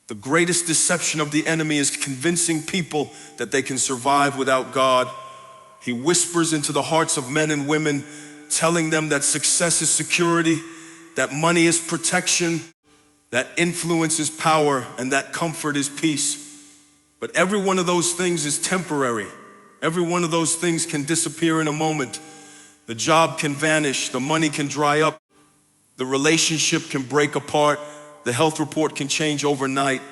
The greatest deception of the enemy is convincing people that they can survive without God. He whispers into the hearts of men and women, telling them that success is security, that money is protection, that influence is power, and that comfort is peace. But every one of those things is temporary. Every one of those things can disappear in a moment. The job can vanish, the money can dry up, the relationship can break apart, the health report can change overnight.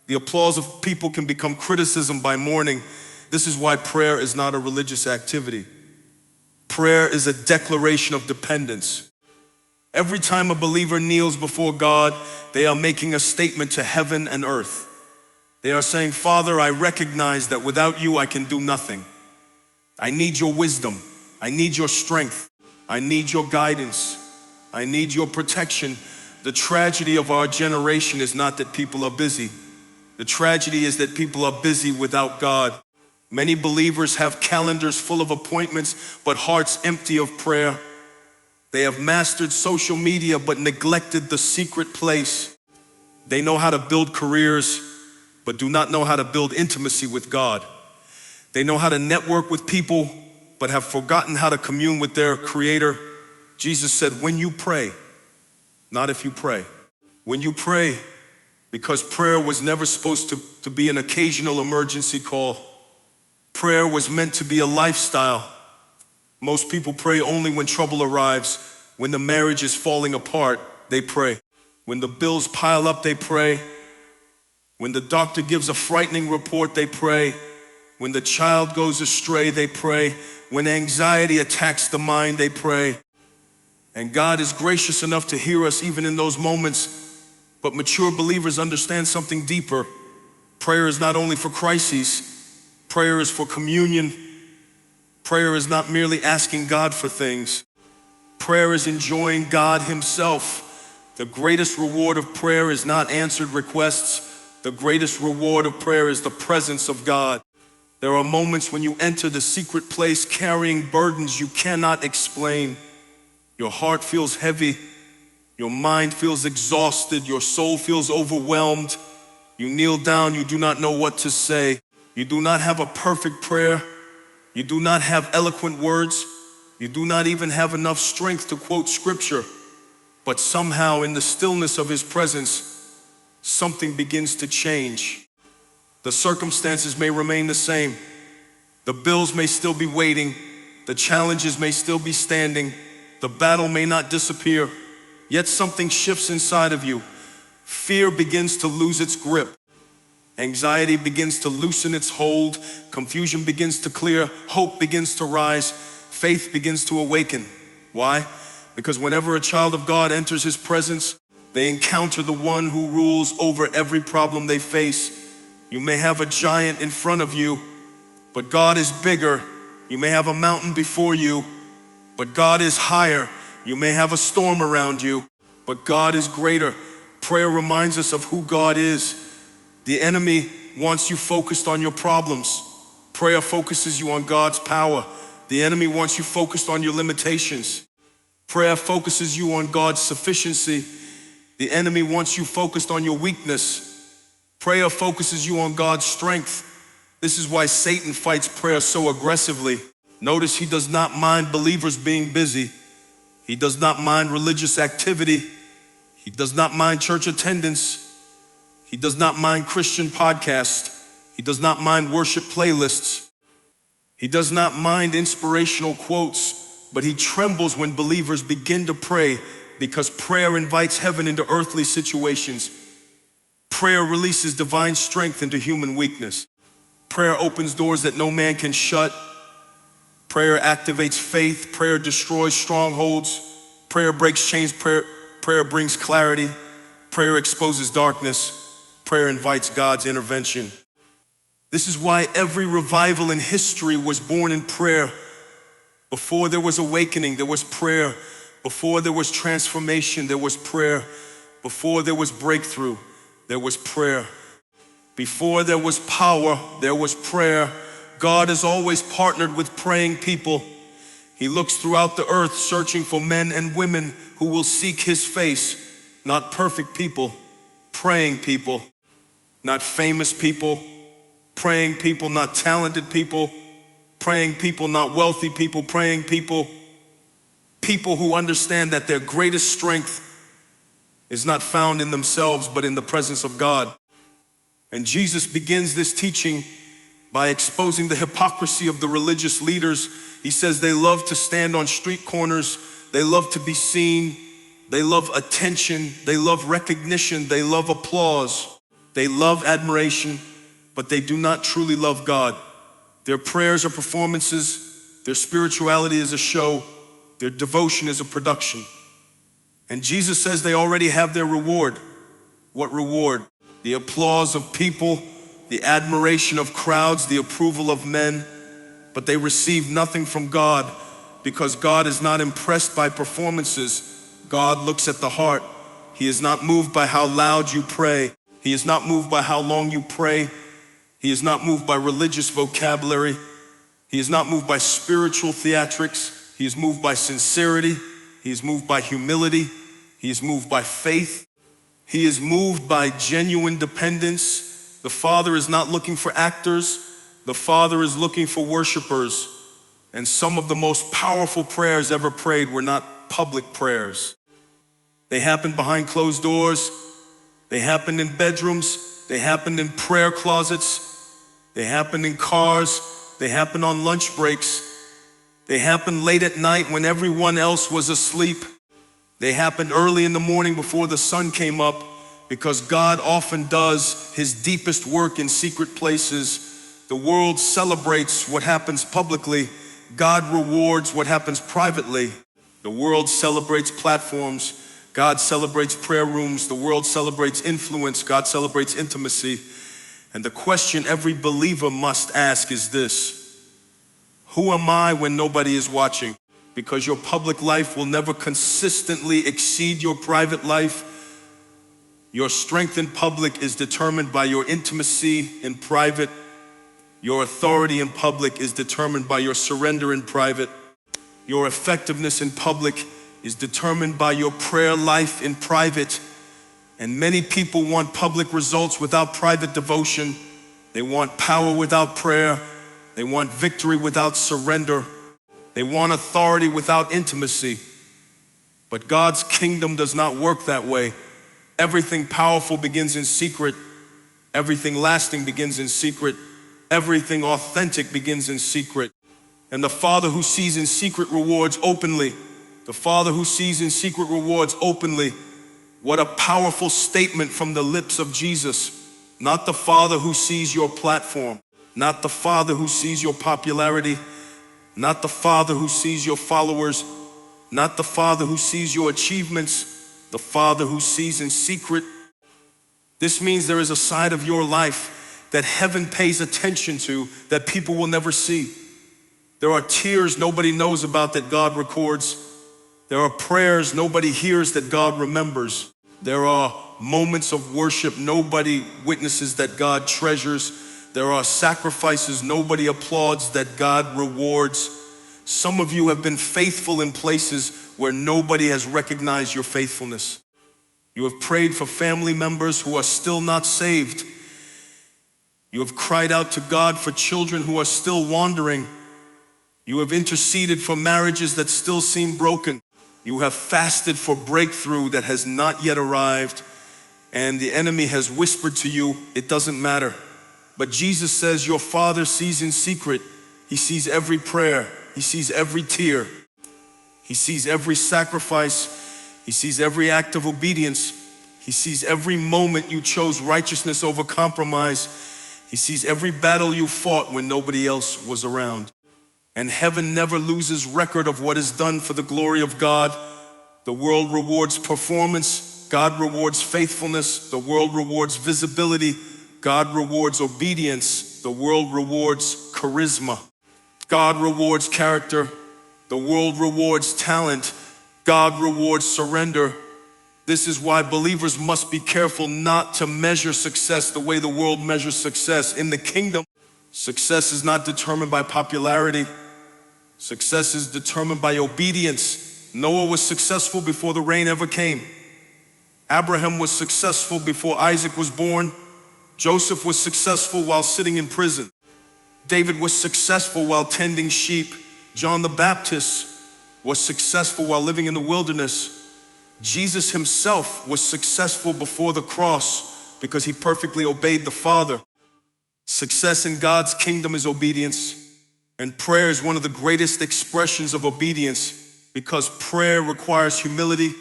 The applause of people can become criticism by morning. This is why prayer is not a religious activity. Prayer is a declaration of dependence. Every time a believer kneels before God, they are making a statement to heaven and earth. They are saying, Father, I recognize that without you I can do nothing. I need your wisdom. I need your strength. I need your guidance. I need your protection. The tragedy of our generation is not that people are busy. The tragedy is that people are busy without God. Many believers have calendars full of appointments, but hearts empty of prayer. They have mastered social media, but neglected the secret place. They know how to build careers, but do not know how to build intimacy with God. They know how to network with people, but have forgotten how to commune with their Creator. Jesus said, when you pray, not if you pray. When you pray, because prayer was never supposed to be an occasional emergency call. Prayer was meant to be a lifestyle. Most people pray only when trouble arrives. When the marriage is falling apart, they pray. When the bills pile up, they pray. When the doctor gives a frightening report, they pray. When the child goes astray, they pray. When anxiety attacks the mind, they pray. And God is gracious enough to hear us even in those moments. But mature believers understand something deeper. Prayer is not only for crises. Prayer is for communion. Prayer is not merely asking God for things. Prayer is enjoying God Himself. The greatest reward of prayer is not answered requests. The greatest reward of prayer is the presence of God. There are moments when you enter the secret place carrying burdens you cannot explain. Your heart feels heavy. Your mind feels exhausted. Your soul feels overwhelmed. You kneel down. You do not know what to say. You do not have a perfect prayer. You do not have eloquent words. You do not even have enough strength to quote scripture. But somehow in the stillness of His presence, something begins to change. The circumstances may remain the same. The bills may still be waiting. The challenges may still be standing. The battle may not disappear. Yet something shifts inside of you. Fear begins to lose its grip. Anxiety begins to loosen its hold. Confusion begins to clear. Hope begins to rise. Faith begins to awaken. Why? Because whenever a child of God enters His presence, they encounter the one who rules over every problem they face. You may have a giant in front of you, but God is bigger. You may have a mountain before you, but God is higher. You may have a storm around you, but God is greater. Prayer reminds us of who God is. The enemy wants you focused on your problems. Prayer focuses you on God's power. The enemy wants you focused on your limitations. Prayer focuses you on God's sufficiency. The enemy wants you focused on your weakness. Prayer focuses you on God's strength. This is why Satan fights prayer so aggressively. Notice he does not mind believers being busy. He does not mind religious activity. He does not mind church attendance. He does not mind Christian podcasts. He does not mind worship playlists. He does not mind inspirational quotes, but he trembles when believers begin to pray because prayer invites heaven into earthly situations. Prayer releases divine strength into human weakness. Prayer opens doors that no man can shut. Prayer activates faith. Prayer destroys strongholds. Prayer breaks chains. Prayer brings clarity. Prayer exposes darkness. Prayer invites God's intervention. This is why every revival in history was born in prayer. Before there was awakening, there was prayer. Before there was transformation, there was prayer. Before there was breakthrough, there was prayer. Before there was power, there was prayer. God has always partnered with praying people. He looks throughout the earth searching for men and women who will seek His face, not perfect people, praying people. not famous people, praying people, not talented people, praying people, not wealthy people, praying people, people who understand that their greatest strength is not found in themselves, but in the presence of God. And Jesus begins this teaching by exposing the hypocrisy of the religious leaders. He says they love to stand on street corners, they love to be seen, they love attention, they love recognition, they love applause, they love admiration, but they do not truly love God. Their prayers are performances, their spirituality is a show, their devotion is a production. And Jesus says they already have their reward. What reward? The applause of people, the admiration of crowds, the approval of men, but they receive nothing from God because God is not impressed by performances. God looks at the heart. He is not moved by how loud you pray. He is not moved by how long you pray. He is not moved by religious vocabulary. He is not moved by spiritual theatrics. He is moved by sincerity. He is moved by humility. He is moved by faith. He is moved by genuine dependence. The Father is not looking for actors. The Father is looking for worshipers. And some of the most powerful prayers ever prayed were not public prayers. They happened behind closed doors. They happened in bedrooms. They happened in prayer closets. They happened in cars. They happened on lunch breaks. They happened late at night when everyone else was asleep. They happened early in the morning before the sun came up, because God often does his deepest work in secret places. The world celebrates what happens publicly. God rewards what happens privately. The world celebrates platforms. God celebrates prayer rooms. The world celebrates influence. God celebrates intimacy. And the question every believer must ask is this: who am I when nobody is watching? Because your public life will never consistently exceed your private life. Your strength in public is determined by your intimacy in private. Your authority in public is determined by your surrender in private. Your effectiveness in public is determined by your prayer life in private. And many people want public results without private devotion. They want power without prayer. They want victory without surrender. They want authority without intimacy. But God's kingdom does not work that way. Everything powerful begins in secret. Everything lasting begins in secret. Everything authentic begins in secret. And the Father who sees in secret rewards openly. The Father who sees in secret rewards openly. What a powerful statement from the lips of Jesus. Not the Father who sees your platform. Not the Father who sees your popularity. Not the Father who sees your followers. Not the Father who sees your achievements. The Father who sees in secret. This means there is a side of your life that heaven pays attention to that people will never see. There are tears nobody knows about that God records. There are prayers nobody hears that God remembers. There are moments of worship nobody witnesses that God treasures. There are sacrifices nobody applauds that God rewards. Some of you have been faithful in places where nobody has recognized your faithfulness. You have prayed for family members who are still not saved. You have cried out to God for children who are still wandering. You have interceded for marriages that still seem broken. You have fasted for breakthrough that has not yet arrived. And the enemy has whispered to you, it doesn't matter. But Jesus says your Father sees in secret. He sees every prayer. He sees every tear. He sees every sacrifice. He sees every act of obedience. He sees every moment you chose righteousness over compromise. He sees every battle you fought when nobody else was around. And heaven never loses record of what is done for the glory of God. The world rewards performance. God rewards faithfulness. The world rewards visibility. God rewards obedience. The world rewards charisma. God rewards character. The world rewards talent. God rewards surrender. This is why believers must be careful not to measure success the way the world measures success. In the kingdom, success is not determined by popularity. Success is determined by obedience. Noah was successful before the rain ever came. Abraham was successful before Isaac was born. Joseph was successful while sitting in prison. David was successful while tending sheep. John the Baptist was successful while living in the wilderness. Jesus himself was successful before the cross because he perfectly obeyed the Father. Success in God's kingdom is obedience, and prayer is one of the greatest expressions of obedience because prayer requires humility.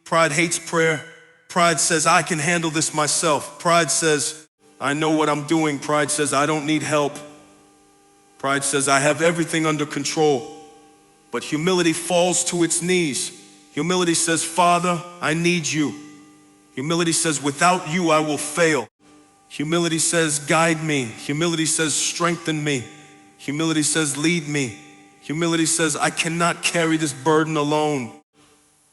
Pride hates prayer. Pride says, I can handle this myself. Pride says, I know what I'm doing. Pride says, I don't need help. Pride says, I have everything under control. But humility falls to its knees. Humility says, Father, I need you. Humility says, without you, I will fail. Humility says, guide me. Humility says, strengthen me. Humility says, lead me. Humility says, I cannot carry this burden alone.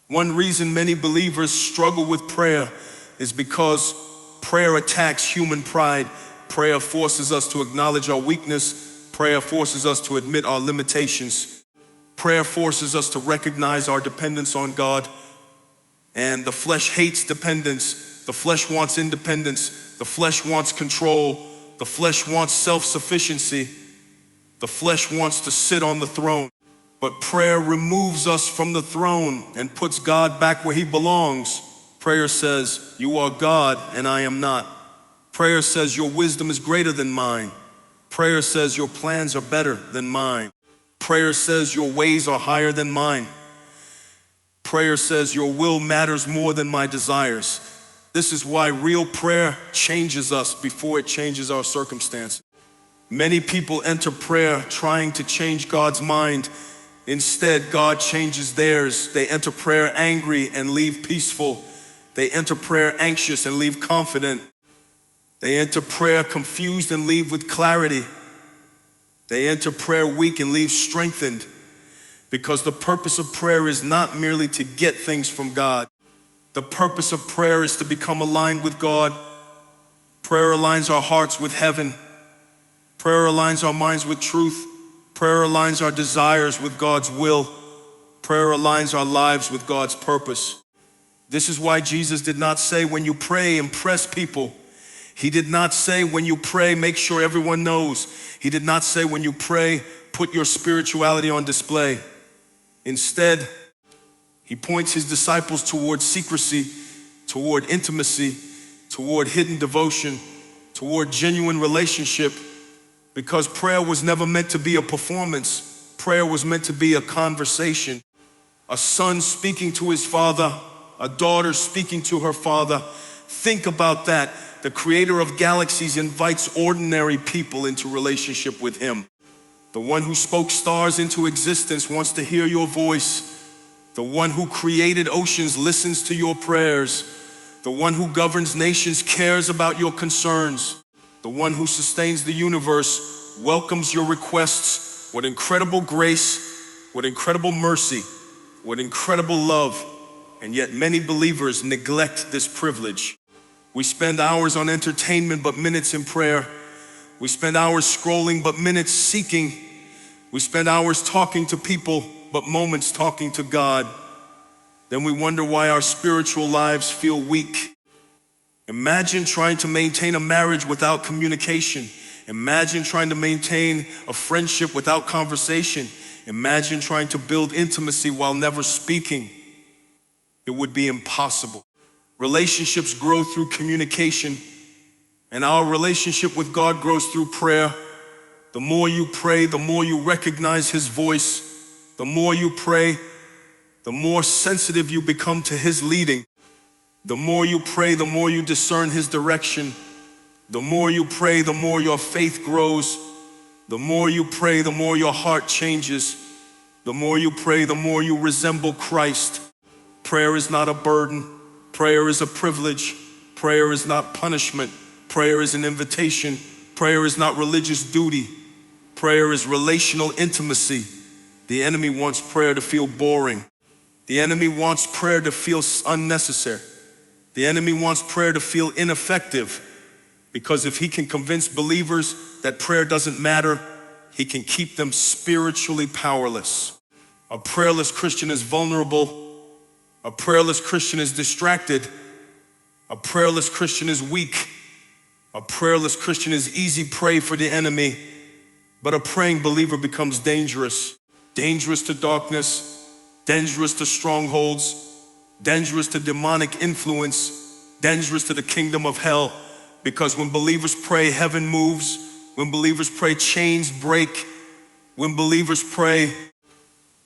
One reason many believers struggle with prayer is because prayer attacks human pride. Prayer forces us to acknowledge our weakness. Prayer forces us to admit our limitations. Prayer forces us to recognize our dependence on God. And the flesh hates dependence. The flesh wants independence. The flesh wants control. The flesh wants self-sufficiency. The flesh wants to sit on the throne. But prayer removes us from the throne and puts God back where he belongs. Prayer says, you are God and I am not. Prayer says, your wisdom is greater than mine. Prayer says, your plans are better than mine. Prayer says, your ways are higher than mine. Prayer says, your will matters more than my desires. This is why real prayer changes us before it changes our circumstances. Many people enter prayer trying to change God's mind. Instead, God changes theirs. They enter prayer angry and leave peaceful. They enter prayer anxious and leave confident. They enter prayer confused and leave with clarity. They enter prayer weak and leave strengthened, because the purpose of prayer is not merely to get things from God. The purpose of prayer is to become aligned with God. Prayer aligns our hearts with heaven. Prayer aligns our minds with truth. Prayer aligns our desires with God's will. Prayer aligns our lives with God's purpose. This is why Jesus did not say, when you pray, impress people. He did not say, when you pray, make sure everyone knows. He did not say, when you pray, put your spirituality on display. Instead, he points his disciples toward secrecy, toward intimacy, toward hidden devotion, toward genuine relationship, because prayer was never meant to be a performance. Prayer was meant to be a conversation. A son speaking to his father, a daughter speaking to her father. Think about that. The creator of galaxies invites ordinary people into relationship with him. The one who spoke stars into existence wants to hear your voice. The one who created oceans listens to your prayers. The one who governs nations cares about your concerns. The one who sustains the universe welcomes your requests. What incredible grace, what incredible mercy, what incredible love. And yet many believers neglect this privilege. We spend hours on entertainment, but minutes in prayer. We spend hours scrolling, but minutes seeking. We spend hours talking to people, but moments talking to God. Then we wonder why our spiritual lives feel weak. Imagine trying to maintain a marriage without communication. Imagine trying to maintain a friendship without conversation. Imagine trying to build intimacy while never speaking. It would be impossible. Relationships grow through communication, and our relationship with God grows through prayer. The more you pray, the more you recognize his voice. The more you pray, the more sensitive you become to his leading. The more you pray, the more you discern his direction. The more you pray, the more your faith grows. The more you pray, the more your heart changes. The more you pray, the more you resemble Christ. Prayer is not a burden. Prayer is a privilege. Prayer is not punishment. Prayer is an invitation. Prayer is not religious duty. Prayer is relational intimacy. The enemy wants prayer to feel boring. The enemy wants prayer to feel unnecessary. The enemy wants prayer to feel ineffective, because if he can convince believers that prayer doesn't matter, he can keep them spiritually powerless. A prayerless Christian is vulnerable. A prayerless Christian is distracted. A prayerless Christian is weak. A prayerless Christian is easy prey for the enemy, but a praying believer becomes dangerous. Dangerous to darkness, dangerous to strongholds, dangerous to demonic influence, dangerous to the kingdom of hell. Because when believers pray, heaven moves. When believers pray, chains break. When believers pray,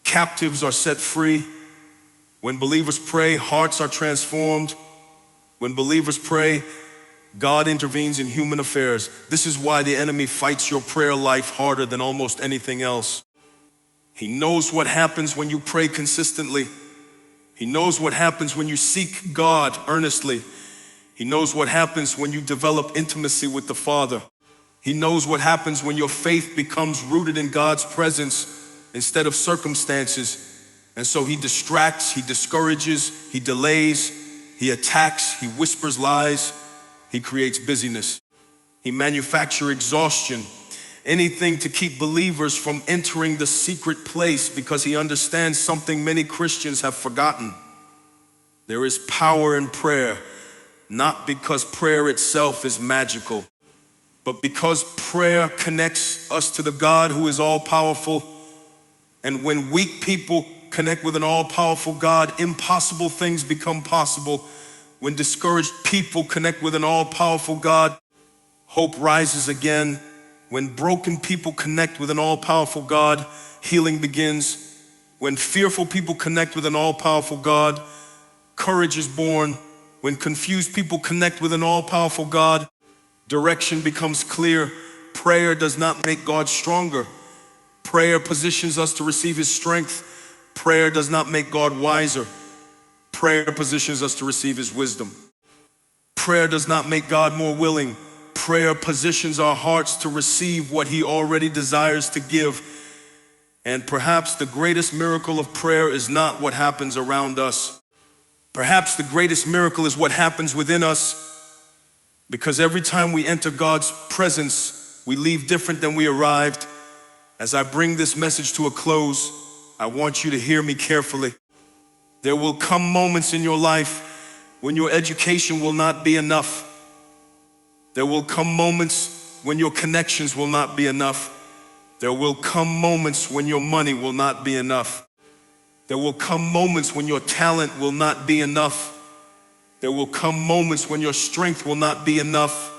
captives are set free. When believers pray, hearts are transformed. When believers pray, God intervenes in human affairs. This is why the enemy fights your prayer life harder than almost anything else. He knows what happens when you pray consistently. He knows what happens when you seek God earnestly. He knows what happens when you develop intimacy with the Father. He knows what happens when your faith becomes rooted in God's presence instead of circumstances. And so he distracts, he discourages, he delays, he attacks, he whispers lies, he creates busyness. He manufactures exhaustion, anything to keep believers from entering the secret place, because he understands something many Christians have forgotten. There is power in prayer, not because prayer itself is magical, but because prayer connects us to the God who is all-powerful. And when weak people connect with an all-powerful God, impossible things become possible. When discouraged people connect with an all-powerful God, hope rises again. When broken people connect with an all-powerful God, healing begins. When fearful people connect with an all-powerful God, courage is born. When confused people connect with an all-powerful God, direction becomes clear. Prayer does not make God stronger. Prayer positions us to receive his strength. Prayer does not make God wiser. Prayer positions us to receive his wisdom. Prayer does not make God more willing. Prayer positions our hearts to receive what he already desires to give. And perhaps the greatest miracle of prayer is not what happens around us. Perhaps the greatest miracle is what happens within us, because every time we enter God's presence, we leave different than we arrived. As I bring this message to a close, I want you to hear me carefully. There will come moments in your life when your education will not be enough. There will come moments when your connections will not be enough. There will come moments when your money will not be enough. There will come moments when your talent will not be enough. There will come moments when your strength will not be enough.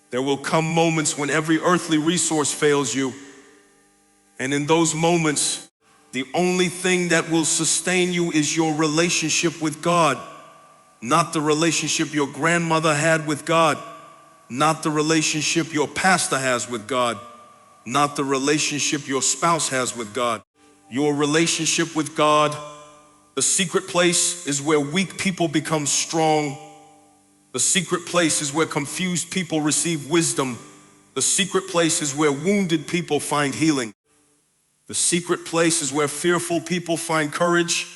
There will come moments when every earthly resource fails you. And in those moments, the only thing that will sustain you is your relationship with God, not the relationship your grandmother had with God, not the relationship your pastor has with God, not the relationship your spouse has with God. Your relationship with God. The secret place is where weak people become strong. The secret place is where confused people receive wisdom. The secret place is where wounded people find healing. The secret place is where fearful people find courage.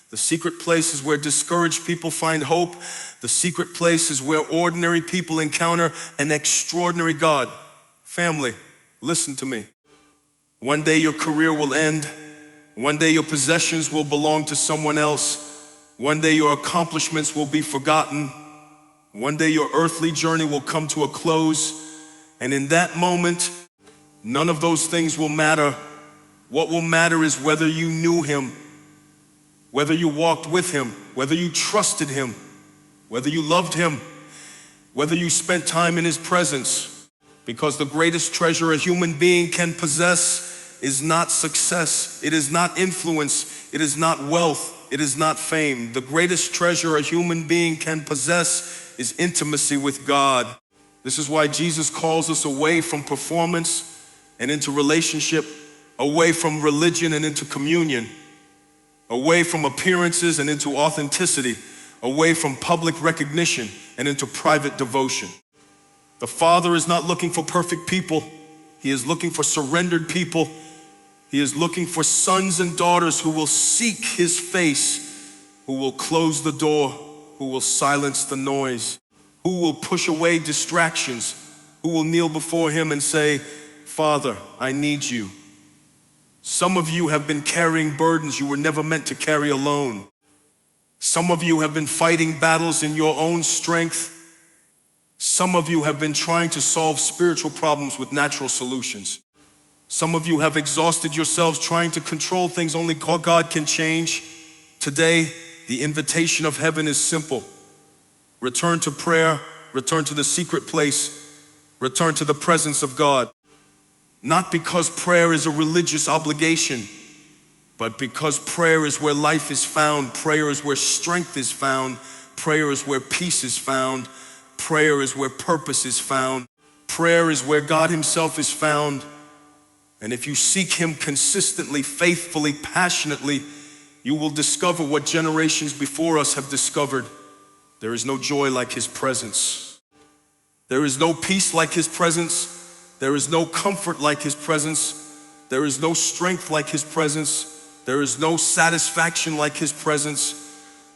The secret place is where discouraged people find hope. The secret place is where ordinary people encounter an extraordinary God. Family, listen to me. One day your career will end. One day your possessions will belong to someone else. One day your accomplishments will be forgotten. One day your earthly journey will come to a close. And in that moment, none of those things will matter. What will matter is whether you knew him, whether you walked with him, whether you trusted him, whether you loved him, whether you spent time in his presence. Because the greatest treasure a human being can possess is not success, it is not influence, it is not wealth, it is not fame. The greatest treasure a human being can possess is intimacy with God. This is why Jesus calls us away from performance and into relationship, away from religion and into communion, away from appearances and into authenticity, away from public recognition and into private devotion. The Father is not looking for perfect people. He is looking for surrendered people. He is looking for sons and daughters who will seek his face, who will close the door, who will silence the noise, who will push away distractions, who will kneel before him and say, Father, I need you. Some of you have been carrying burdens you were never meant to carry alone. Some of you have been fighting battles in your own strength. Some of you have been trying to solve spiritual problems with natural solutions. Some of you have exhausted yourselves trying to control things only God can change. Today, the invitation of heaven is simple. Return to prayer, return to the secret place, return to the presence of God. Not because prayer is a religious obligation, but because prayer is where life is found, prayer is where strength is found, prayer is where peace is found, prayer is where purpose is found, prayer is where God Himself is found. And if you seek Him consistently, faithfully, passionately, you will discover what generations before us have discovered. There is no joy like His presence. There is no peace like His presence. There is no comfort like His presence. There is no strength like His presence. There is no satisfaction like His presence.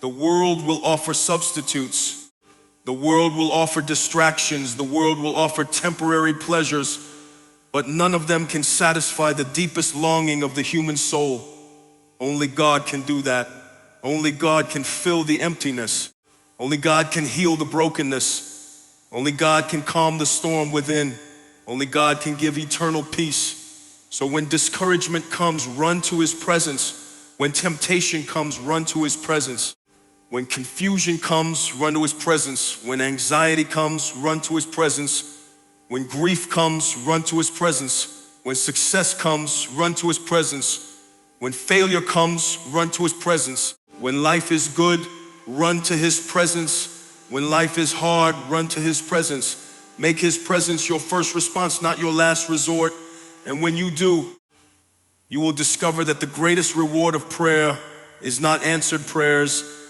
The world will offer substitutes. The world will offer distractions. The world will offer temporary pleasures, but none of them can satisfy the deepest longing of the human soul. Only God can do that. Only God can fill the emptiness. Only God can heal the brokenness. Only God can calm the storm within. Only God can give eternal peace. So when discouragement comes, run to His presence. When temptation comes, run to His presence. When confusion comes, run to His presence. When anxiety comes, run to His presence. When grief comes, run to His presence. When success comes, run to His presence. When failure comes, run to His presence. When life is good, run to His presence. When life is hard, run to His presence. Make His presence your first response, not your last resort. And when you do, you will discover that the greatest reward of prayer is not answered prayers.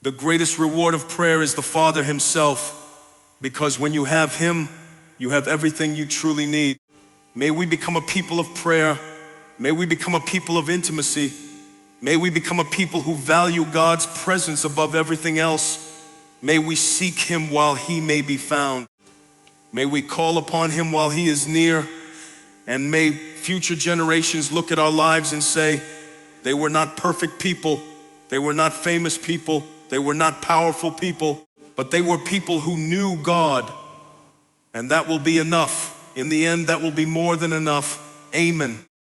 The greatest reward of prayer is the Father Himself, because when you have Him, you have everything you truly need. May we become a people of prayer. May we become a people of intimacy. May we become a people who value God's presence above everything else. May we seek Him while He may be found. May we call upon Him while He is near. And may future generations look at our lives and say, they were not perfect people. They were not famous people. They were not powerful people, but they were people who knew God. And that will be enough. In the end, that will be more than enough. Amen.